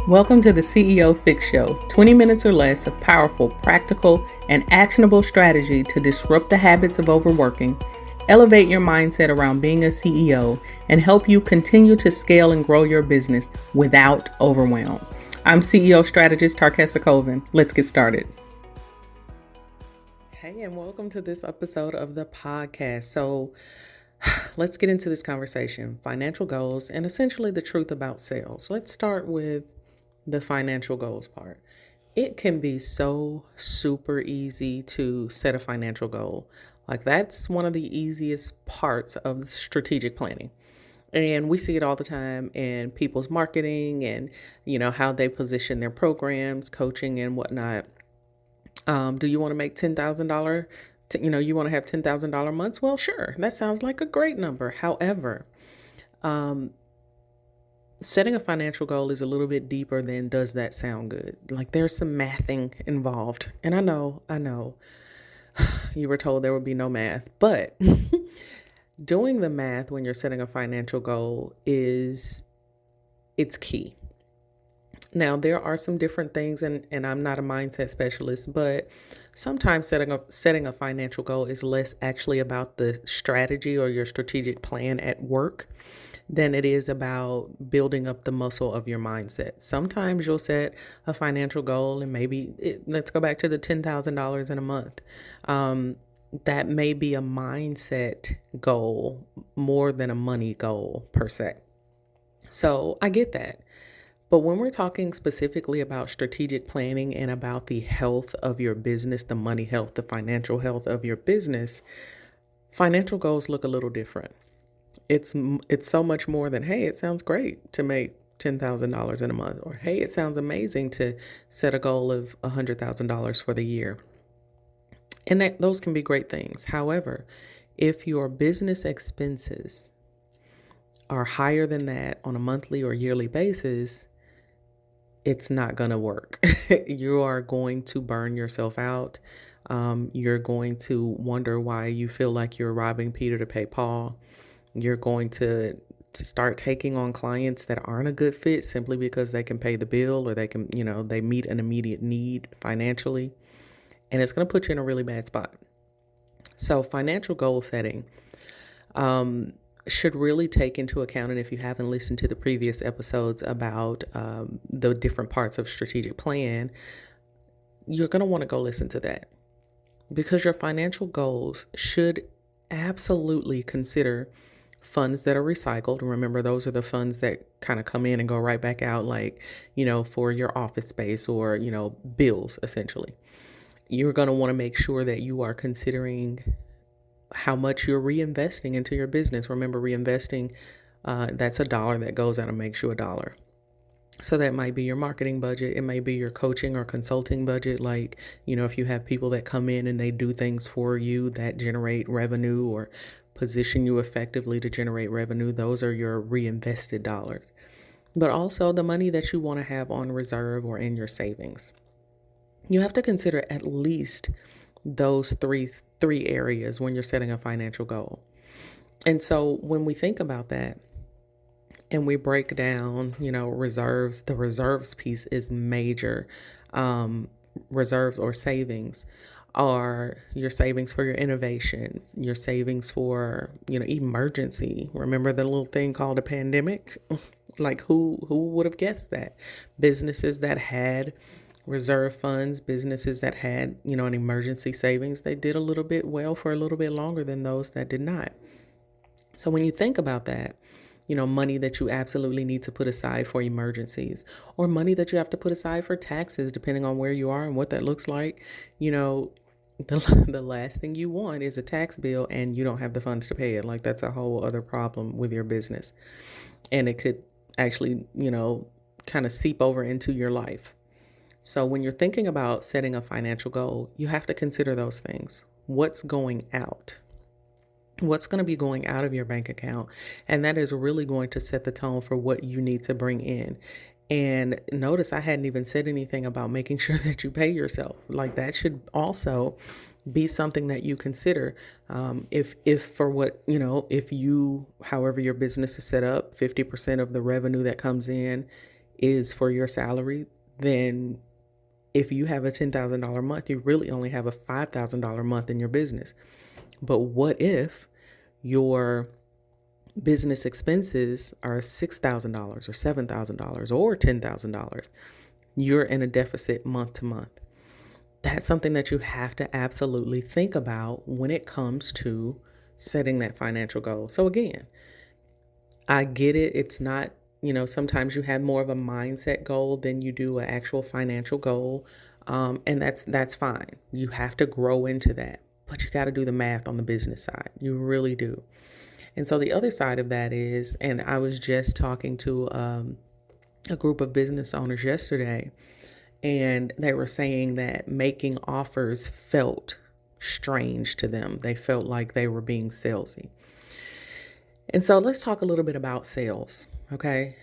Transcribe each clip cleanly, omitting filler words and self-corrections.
Welcome to the CEO Fix Show, 20 minutes or less of powerful, practical, and actionable strategy to disrupt the habits of overworking, elevate your mindset around being a CEO, and help you continue to scale and grow your business without overwhelm. I'm CEO strategist Tarkessa Colvin. Let's get started. Hey, and welcome to this episode of the podcast. So let's get into this conversation, financial goals, and essentially the truth about sales. Let's start with the financial goals part. It can be so super easy to set a financial goal. Like that's one of the easiest parts of strategic planning. And we see it all the time in people's marketing and, how they position their programs, coaching and whatnot. Do you want to make $10,000? You want to have $10,000 months? Well, sure. That sounds like a great number. However, setting a financial goal is a little bit deeper than does that sound good. Like there's some mathing involved. And I know you were told there would be no math, but doing the math when you're setting a financial goal it's key. Now, there are some different things, and I'm not a mindset specialist, but sometimes setting a financial goal is less actually about the strategy or your strategic plan at work than it is about building up the muscle of your mindset. Sometimes you'll set a financial goal and let's go back to the $10,000 in a month. That may be a mindset goal more than a money goal per se. So I get that. But when we're talking specifically about strategic planning and about the health of your business, the money health, the financial health of your business, financial goals look a little different. It's so much more than, hey, it sounds great to make $10,000 in a month, or hey, it sounds amazing to set a goal of $100,000 for the year. And those can be great things. However, if your business expenses are higher than that on a monthly or yearly basis, it's not going to work. You are going to burn yourself out. You're going to wonder why you feel like you're robbing Peter to pay Paul. You're going to start taking on clients that aren't a good fit simply because they can pay the bill or they can, they meet an immediate need financially. And it's going to put you in a really bad spot. So financial goal setting should really take into account, and if you haven't listened to the previous episodes about the different parts of strategic plan, you're going to want to go listen to that, because your financial goals should absolutely consider funds that are recycled. Remember, those are the funds that kind of come in and go right back out, like, for your office space or, bills, essentially. You're going to want to make sure that you are considering how much you're reinvesting into your business. Remember, reinvesting, that's $1 that goes out and makes you $1. So that might be your marketing budget. It may be your coaching or consulting budget. Like, if you have people that come in and they do things for you that generate revenue or position you effectively to generate revenue, those are your reinvested dollars. But also the money that you want to have on reserve or in your savings. You have to consider at least those three areas when you're setting a financial goal. And so when we think about that and we break down, reserves, the reserves piece is major. Reserves or savings are your savings for your innovation, your savings for, emergency. Remember the little thing called a pandemic? Like who would have guessed that? Businesses that had reserve funds, businesses that had, an emergency savings, they did a little bit well for a little bit longer than those that did not. So when you think about that, money that you absolutely need to put aside for emergencies, or money that you have to put aside for taxes, depending on where you are and what that looks like, the last thing you want is a tax bill and you don't have the funds to pay it. Like that's a whole other problem with your business. And it could actually, kind of seep over into your life. So when you're thinking about setting a financial goal, you have to consider those things. What's going out? What's going to be going out of your bank account? And that is really going to set the tone for what you need to bring in. And notice I hadn't even said anything about making sure that you pay yourself. Like that should also be something that you consider. If for what, if you, however your business is set up, 50% of the revenue that comes in is for your salary, then if you have a $10,000 month, you really only have a $5,000 month in your business. But what if your business expenses are $6,000 or $7,000 or $10,000? You're in a deficit month to month. That's something that you have to absolutely think about when it comes to setting that financial goal. So again, I get it. It's not, sometimes you have more of a mindset goal than you do an actual financial goal. And that's fine. You have to grow into that, but you got to do the math on the business side. You really do. And so the other side of that is, and I was just talking to a group of business owners yesterday, and they were saying that making offers felt strange to them. They felt like they were being salesy. And so let's talk a little bit about sales, okay?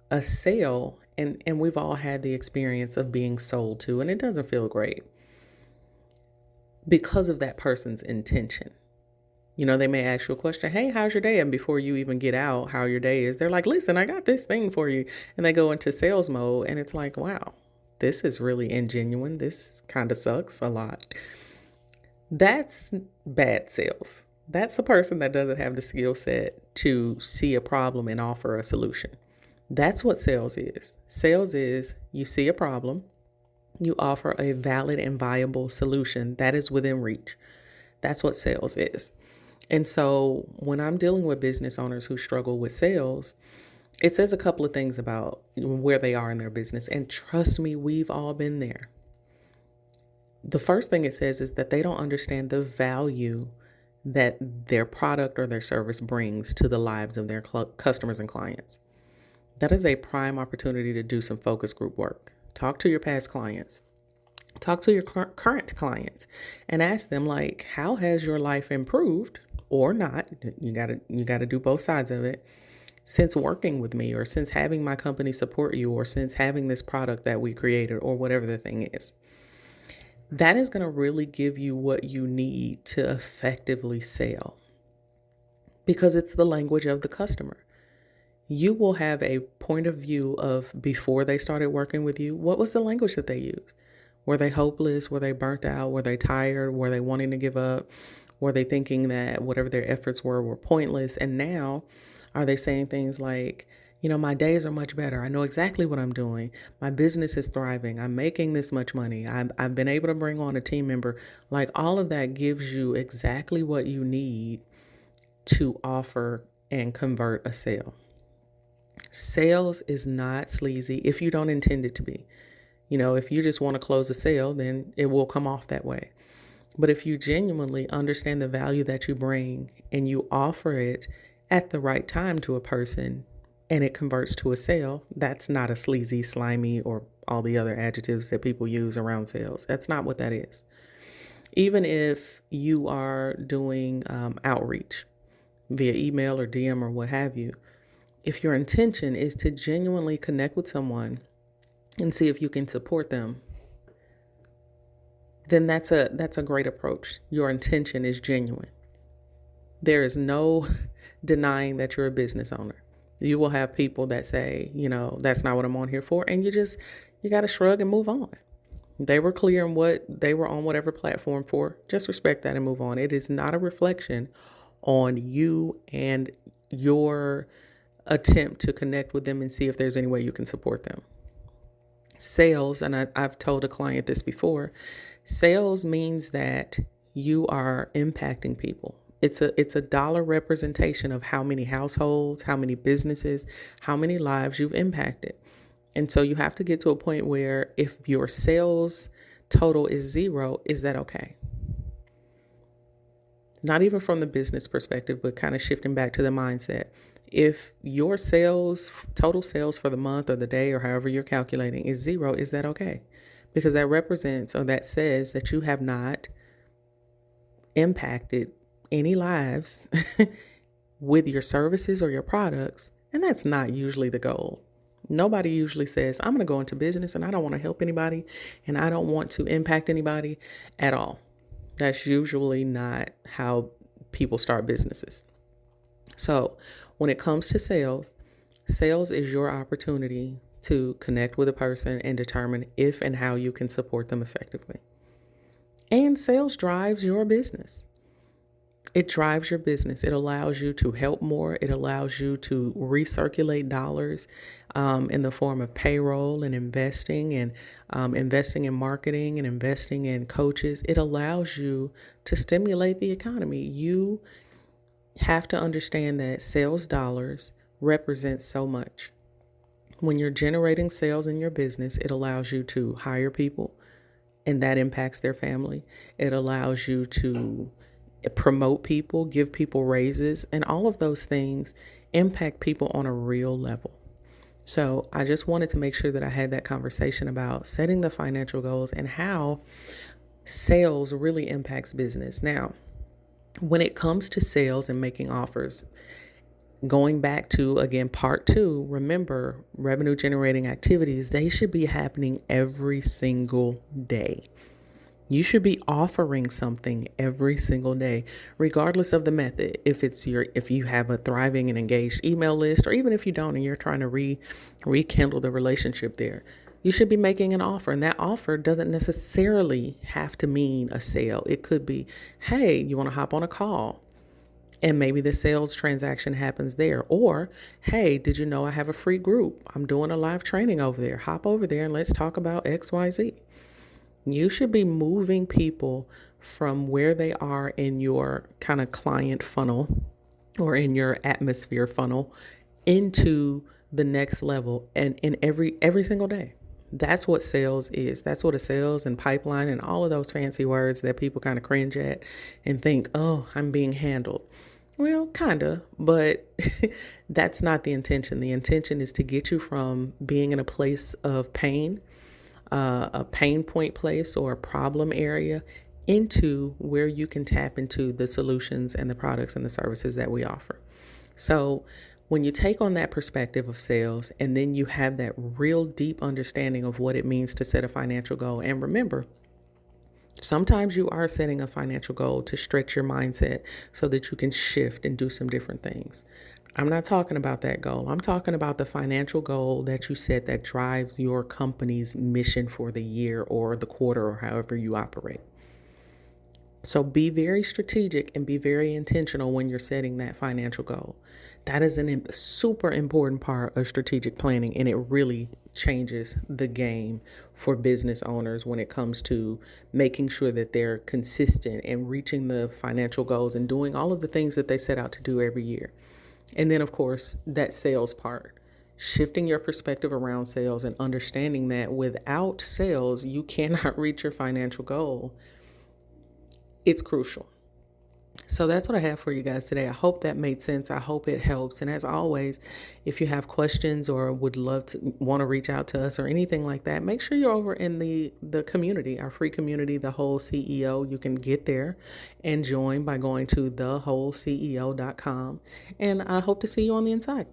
A sale, and we've all had the experience of being sold to, and it doesn't feel great because of that person's intention. They may ask you a question, hey, how's your day? And before you even get out how your day is, they're like, listen, I got this thing for you. And they go into sales mode, and it's like, wow, this is really ingenuine. This kind of sucks a lot. That's bad sales. That's a person that doesn't have the skill set to see a problem and offer a solution. That's what sales is. Sales is you see a problem, you offer a valid and viable solution that is within reach. That's what sales is. And so when I'm dealing with business owners who struggle with sales, it says a couple of things about where they are in their business. And trust me, we've all been there. The first thing it says is that they don't understand the value that their product or their service brings to the lives of their customers and clients. That is a prime opportunity to do some focus group work. Talk to your past clients. Talk to your current clients and ask them, like, how has your life improved or not? You gotta do both sides of it. Since working with me, or since having my company support you, or since having this product that we created, or whatever the thing is. That is going to really give you what you need to effectively sell, because it's the language of the customer. You will have a point of view of before they started working with you. What was the language that they used? Were they hopeless? Were they burnt out? Were they tired? Were they wanting to give up? Were they thinking that whatever their efforts were pointless? And now are they saying things like, my days are much better. I know exactly what I'm doing. My business is thriving. I'm making this much money. I've been able to bring on a team member. Like, all of that gives you exactly what you need to offer and convert a sale. Sales is not sleazy if you don't intend it to be. If you just want to close a sale, then it will come off that way. But if you genuinely understand the value that you bring and you offer it at the right time to a person, and it converts to a sale, that's not a sleazy, slimy, or all the other adjectives that people use around sales. That's not what that is. Even if you are doing outreach via email or DM or what have you, if your intention is to genuinely connect with someone and see if you can support them, then that's a great approach. Your intention is genuine. There is no denying that you're a business owner. You will have people that say, that's not what I'm on here for. And you got to shrug and move on. They were clear in what they were on whatever platform for. Just respect that and move on. It is not a reflection on you and your attempt to connect with them and see if there's any way you can support them. Sales, and I've told a client this before, sales means that you are impacting people. It's a dollar representation of how many households, how many businesses, how many lives you've impacted. And so you have to get to a point where if your sales total is 0, is that okay? Not even from the business perspective, but kind of shifting back to the mindset. If your total sales for the month or the day or however you're calculating is 0, is that okay? Because that represents, or that says that you have not impacted any lives with your services or your products. And that's not usually the goal. Nobody usually says, I'm going to go into business and I don't want to help anybody and I don't want to impact anybody at all. That's usually not how people start businesses. So when it comes to sales, sales is your opportunity to connect with a person and determine if and how you can support them effectively. And sales drives your business. It drives your business. It allows you to help more. It allows you to recirculate dollars in the form of payroll and investing in marketing and investing in coaches. It allows you to stimulate the economy. You have to understand that sales dollars represent so much. When you're generating sales in your business, it allows you to hire people, and that impacts their family. It allows you to promote people, give people raises, and all of those things impact people on a real level. So I just wanted to make sure that I had that conversation about setting the financial goals and how sales really impacts business. Now, when it comes to sales and making offers, going back to, again, part 2, remember, revenue generating activities, they should be happening every single day. You should be offering something every single day, regardless of the method. If you have a thriving and engaged email list, or even if you don't and you're trying to rekindle the relationship there, you should be making an offer. And that offer doesn't necessarily have to mean a sale. It could be, hey, you want to hop on a call? And maybe the sales transaction happens there. Or, hey, did you know I have a free group? I'm doing a live training over there. Hop over there and let's talk about XYZ. You should be moving people from where they are in your kind of client funnel or in your atmosphere funnel into the next level, and in every single day. That's what sales is. That's what a sales and pipeline and all of those fancy words that people kind of cringe at and think, oh, I'm being handled. Well, kind of, but that's not the intention. The intention is to get you from being in a place of pain, a pain point place or a problem area, into where you can tap into the solutions and the products and the services that we offer. So when you take on that perspective of sales, and then you have that real deep understanding of what it means to set a financial goal, and remember, sometimes you are setting a financial goal to stretch your mindset so that you can shift and do some different things. I'm not talking about that goal. I'm talking about the financial goal that you set that drives your company's mission for the year or the quarter or however you operate. So be very strategic and be very intentional when you're setting that financial goal. That is a super important part of strategic planning, and it really changes the game for business owners when it comes to making sure that they're consistent and reaching the financial goals and doing all of the things that they set out to do every year. And then, of course, that sales part, shifting your perspective around sales and understanding that without sales, you cannot reach your financial goal. It's crucial. So that's what I have for you guys today. I hope that made sense. I hope it helps. And as always, if you have questions or would love to want to reach out to us or anything like that, make sure you're over in the community, our free community, The Whole CEO. You can get there and join by going to thewholeceo.com. And I hope to see you on the inside.